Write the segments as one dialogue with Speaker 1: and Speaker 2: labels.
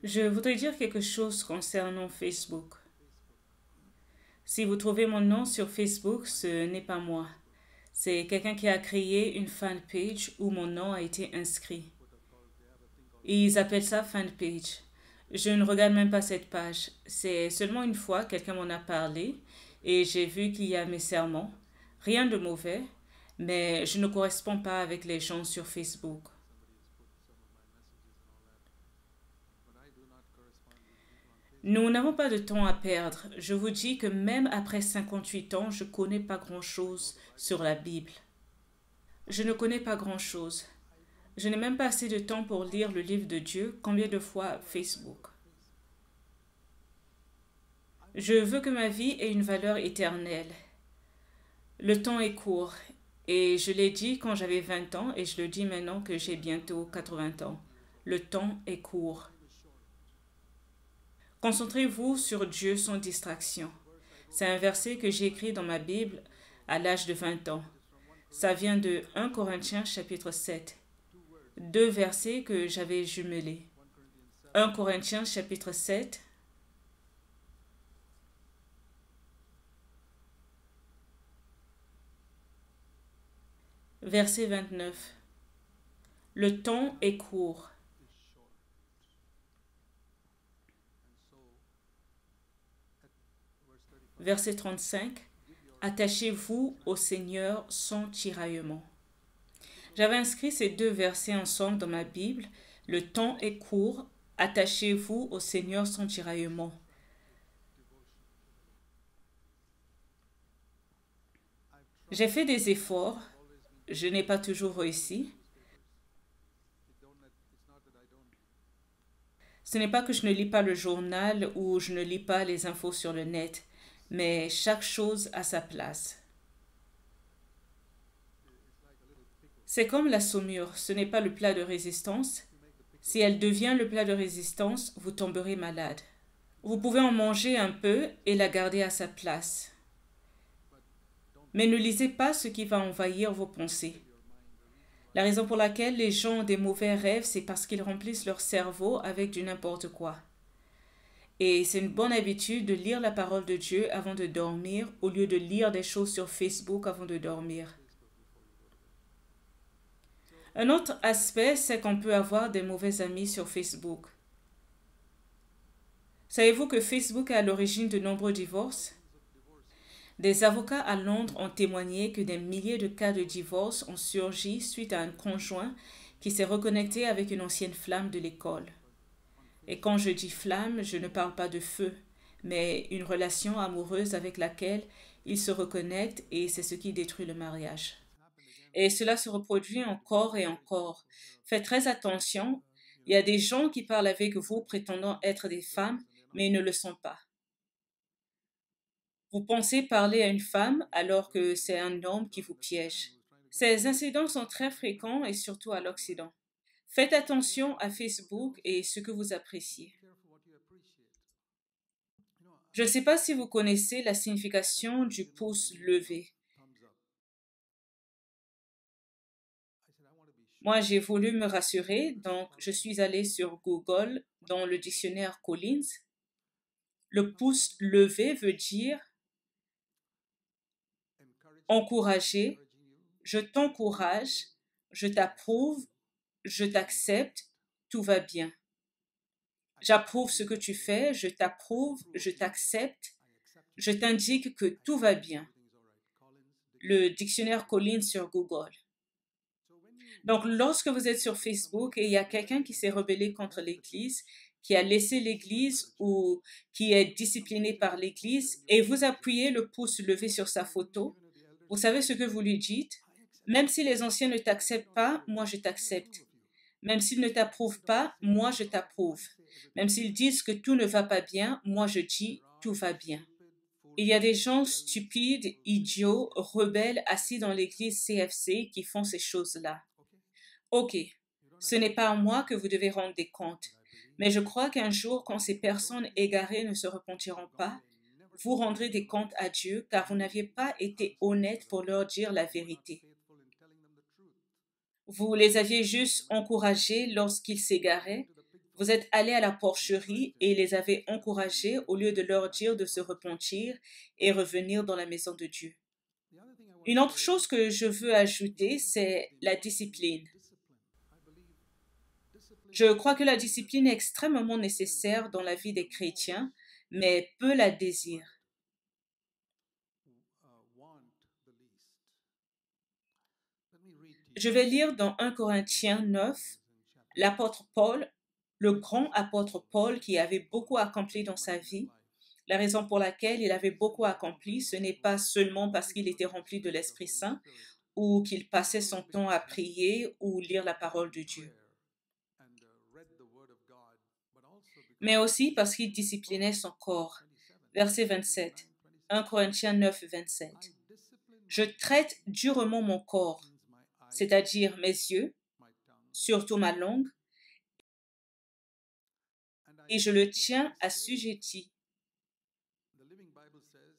Speaker 1: Je voudrais dire quelque chose concernant Facebook. Si vous trouvez mon nom sur Facebook, ce n'est pas moi. C'est quelqu'un qui a créé une fanpage où mon nom a été inscrit. Ils appellent ça fanpage. Je ne regarde même pas cette page. C'est seulement une fois quelqu'un m'en a parlé et j'ai vu qu'il y a mes sermons. Rien de mauvais, mais je ne corresponds pas avec les gens sur Facebook. Nous n'avons pas de temps à perdre. Je vous dis que même après 58 ans, je ne connais pas grand-chose sur la Bible. Je ne connais pas grand-chose. Je n'ai même pas assez de temps pour lire le livre de Dieu. Combien de fois Facebook? Je veux que ma vie ait une valeur éternelle. Le temps est court et je l'ai dit quand j'avais 20 ans et je le dis maintenant que j'ai bientôt 80 ans. Le temps est court. Concentrez-vous sur Dieu sans distraction. C'est un verset que j'ai écrit dans ma Bible à l'âge de 20 ans. Ça vient de 1 Corinthiens chapitre 7. Deux versets que j'avais jumelés. 1 Corinthiens chapitre 7, verset 29. Le temps est court. Verset 35. Attachez-vous au Seigneur sans tiraillement. J'avais inscrit ces deux versets ensemble dans ma Bible. Le temps est court. Attachez-vous au Seigneur sans tiraillement. J'ai fait des efforts. Je n'ai pas toujours réussi. Ce n'est pas que je ne lis pas le journal ou je ne lis pas les infos sur le net, mais chaque chose a sa place. C'est comme la saumure, ce n'est pas le plat de résistance. Si elle devient le plat de résistance, vous tomberez malade. Vous pouvez en manger un peu et la garder à sa place. Mais ne lisez pas ce qui va envahir vos pensées. La raison pour laquelle les gens ont des mauvais rêves, c'est parce qu'ils remplissent leur cerveau avec du n'importe quoi. Et c'est une bonne habitude de lire la parole de Dieu avant de dormir au lieu de lire des choses sur Facebook avant de dormir. Un autre aspect, c'est qu'on peut avoir des mauvais amis sur Facebook. Savez-vous que Facebook est à l'origine de nombreux divorces? Des avocats à Londres ont témoigné que des milliers de cas de divorce ont surgi suite à un conjoint qui s'est reconnecté avec une ancienne flamme de l'école. Et quand je dis flamme, je ne parle pas de feu, mais une relation amoureuse avec laquelle il se reconnecte et c'est ce qui détruit le mariage. Et cela se reproduit encore et encore. Faites très attention. Il y a des gens qui parlent avec vous prétendant être des femmes, mais ils ne le sont pas. Vous pensez parler à une femme alors que c'est un homme qui vous piège. Ces incidents sont très fréquents et surtout à l'Occident. Faites attention à Facebook et ce que vous appréciez. Je ne sais pas si vous connaissez la signification du pouce levé. Moi, j'ai voulu me rassurer, donc je suis allée sur Google dans le dictionnaire Collins. Le pouce levé veut dire encourager, je t'encourage, je t'approuve, je t'accepte, tout va bien. J'approuve ce que tu fais, je t'approuve, je t'accepte, je t'indique que tout va bien. Le dictionnaire Collins sur Google. Donc, lorsque vous êtes sur Facebook et il y a quelqu'un qui s'est rebellé contre l'Église, qui a laissé l'Église ou qui est discipliné par l'Église et vous appuyez le pouce levé sur sa photo, vous savez ce que vous lui dites? Même si les anciens ne t'acceptent pas, moi je t'accepte. Même s'ils ne t'approuvent pas, moi je t'approuve. Même s'ils disent que tout ne va pas bien, moi je dis tout va bien. Il y a des gens stupides, idiots, rebelles assis dans l'église CFC qui font ces choses-là. Ok, ce n'est pas à moi que vous devez rendre des comptes, mais je crois qu'un jour, quand ces personnes égarées ne se repentiront pas, vous rendrez des comptes à Dieu car vous n'aviez pas été honnête pour leur dire la vérité. Vous les aviez juste encouragés lorsqu'ils s'égaraient. Vous êtes allés à la porcherie et les avez encouragés au lieu de leur dire de se repentir et revenir dans la maison de Dieu. Une autre chose que je veux ajouter, c'est la discipline. Je crois que la discipline est extrêmement nécessaire dans la vie des chrétiens, mais peu la désirent. Je vais lire dans 1 Corinthiens 9, l'apôtre Paul, le grand apôtre Paul qui avait beaucoup accompli dans sa vie. La raison pour laquelle il avait beaucoup accompli, ce n'est pas seulement parce qu'il était rempli de l'Esprit Saint ou qu'il passait son temps à prier ou lire la parole de Dieu, mais aussi parce qu'il disciplinait son corps. Verset 27, 1 Corinthiens 9, 27. Je traite durement mon corps, c'est-à-dire mes yeux, surtout ma langue, et je le tiens assujetti.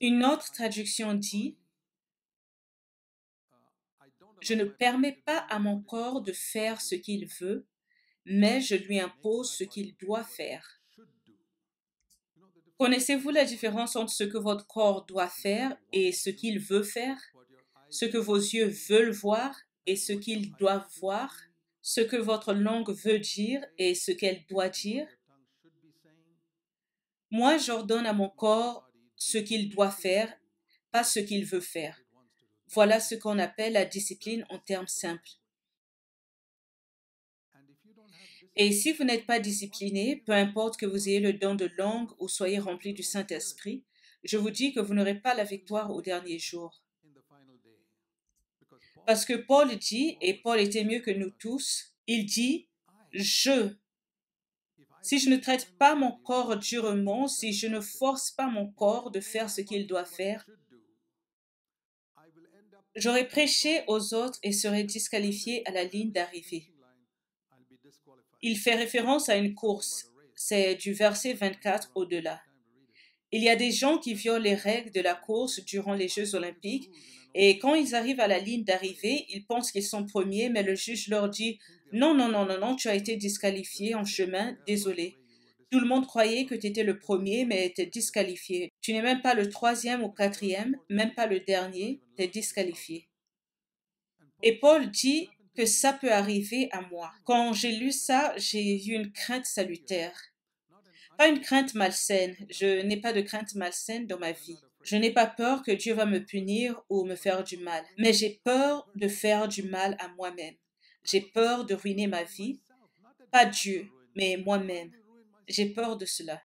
Speaker 1: Une autre traduction dit, je ne permets pas à mon corps de faire ce qu'il veut, mais je lui impose ce qu'il doit faire. Connaissez-vous la différence entre ce que votre corps doit faire et ce qu'il veut faire? Ce que vos yeux veulent voir et ce qu'ils doivent voir? Ce que votre langue veut dire et ce qu'elle doit dire? Moi, j'ordonne à mon corps ce qu'il doit faire, pas ce qu'il veut faire. Voilà ce qu'on appelle la discipline en termes simples. Et si vous n'êtes pas discipliné, peu importe que vous ayez le don de langue ou soyez rempli du Saint-Esprit, je vous dis que vous n'aurez pas la victoire au dernier jour. Parce que Paul dit, et Paul était mieux que nous tous, il dit, si je ne traite pas mon corps durement, si je ne force pas mon corps de faire ce qu'il doit faire, j'aurais prêché aux autres et serais disqualifié à la ligne d'arrivée. Il fait référence à une course. C'est du verset 24 au-delà. Il y a des gens qui violent les règles de la course durant les Jeux olympiques et quand ils arrivent à la ligne d'arrivée, ils pensent qu'ils sont premiers, mais le juge leur dit « Non, non, non, non, non, tu as été disqualifié en chemin, désolé. Tout le monde croyait que tu étais le premier, mais tu es disqualifié. Tu n'es même pas le troisième ou quatrième, même pas le dernier, tu es disqualifié. » Et Paul dit que ça peut arriver à moi. Quand j'ai lu ça, j'ai eu une crainte salutaire. Pas une crainte malsaine. Je n'ai pas de crainte malsaine dans ma vie. Je n'ai pas peur que Dieu va me punir ou me faire du mal. Mais j'ai peur de faire du mal à moi-même. J'ai peur de ruiner ma vie. Pas Dieu, mais moi-même. J'ai peur de cela.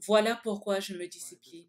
Speaker 1: Voilà pourquoi je me discipline.